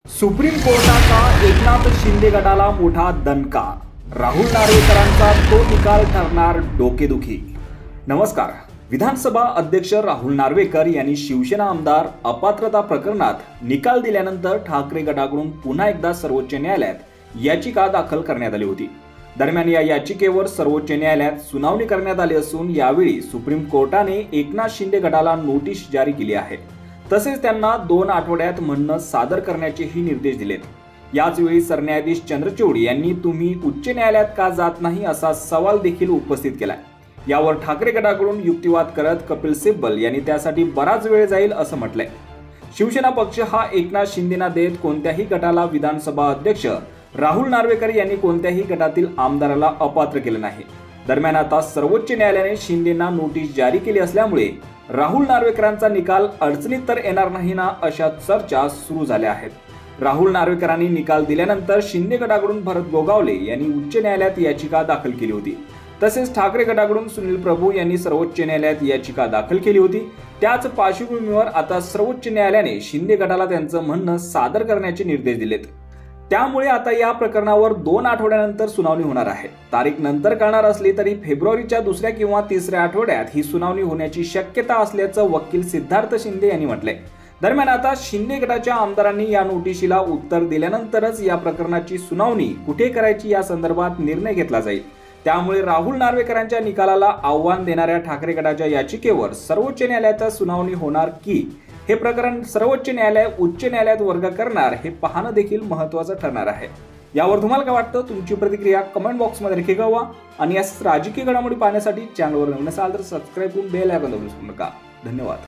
Supreme कोर्टाचा एकनाथ शिंदे गटाला मोठा दणका। राहुल नार्वेकरांचा तो निकाल ठरणार डोकेदुखी। नमस्कार। विधानसभा अध्यक्ष राहुल नार्वेकर यांनी शिवसेना आमदार अपात्रता प्रकरणात निकाल दिल्यानंतर ठाकरे गटाकडून पुन्हा एकदा सर्वोच्च न्यायालयात याचिका दाखल करण्यात आली होती। दरम्यान या याचिकेवर सर्वोच्च न्यायालयात सुनावणी करण्यात आली असून यावेळी सुप्रीम कोर्टाने एकनाथ शिंदे गटाला नोटीस जारी केली आहे। तसेच त्यांना 2 आठवड्यात म्हणणं सादर करण्याचेही निर्देश दिलेत। याच वेळी सरन्यायाधीश चंद्रचूड यांनी तुम्ही उच्च न्यायालयात का जात नाही असा सवाल देखील उपस्थित केलाय। यावर ठाकरे गटाकडून युक्तिवाद करत कपिल सिब्बल यांनी त्यासाठी बराच वेळ जाईल असं म्हटलंय। शिवसेना पक्ष हा एकनाथ शिंदेना देत कोणत्याही गटाला विधानसभा अध्यक्ष राहुल नार्वेकर यांनी कोणत्याही गटातील आमदाराला अपात्र केलं नाही। दरम्यान आता सर्वोच्च न्यायालयाने शिंदेना नोटीस जारी केली असल्यामुळे राहुल नार्वेकरांचा निकाल अडचणीत तर येणार नाही ना अशा चर्चा सुरू झाल्या आहेत। राहुल नार्वेकरांनी निकाल दिल्यानंतर शिंदे गटाकडून भरत गोगावले यांनी उच्च न्यायालयात याचिका दाखल केली होती। तसेच ठाकरे गटाकडून सुनील प्रभू यांनी सर्वोच्च न्यायालयात याचिका दाखल केली होती। त्याच पार्श्वभूमीवर आता सर्वोच्च न्यायालयाने शिंदे गटाला त्यांचं म्हणणं सादर करण्याचे निर्देश दिलेत। त्यामुळे आता या प्रकरणावर 2 आठवड्यानंतर सुनावणी होणार आहे। तारीख नंतर कळणार असली तरी फेब्रुवारीच्या 2ऱ्या किंवा 3ऱ्या आठवड्यात ही सुनावणी होण्याची शक्यता असल्याचं वकील सिद्धार्थ शिंदे यांनी म्हटलंय। दरम्यान आता शिंदे गटाच्या आमदारांनी या नोटिशीला उत्तर दिल्यानंतरच या प्रकरणाची सुनावणी कुठे करायची या संदर्भात निर्णय घेतला जाईल। त्यामुळे राहुल नार्वेकरांच्या निकालाला आव्हान देणाऱ्या ठाकरे गटाच्या याचिकेवर सर्वोच्च न्यायालयात सुनावणी होणार की हे प्रकरण सर्वोच्च न्यायालय उच्च न्यायालयात वर्ग करणार हे पाहणं देखील महत्त्वाचं ठरणार आहे। यावर तुम्हाला काय वाटतं? तुमची प्रतिक्रिया कमेंट बॉक्समध्ये नक्की कळवा आणि याच राजकीय घडामोडी पाहण्यासाठी चॅनलवर नवीन असाल तर सबस्क्राईब करून बेल आयकॉन दाबून विसरू नका। धन्यवाद।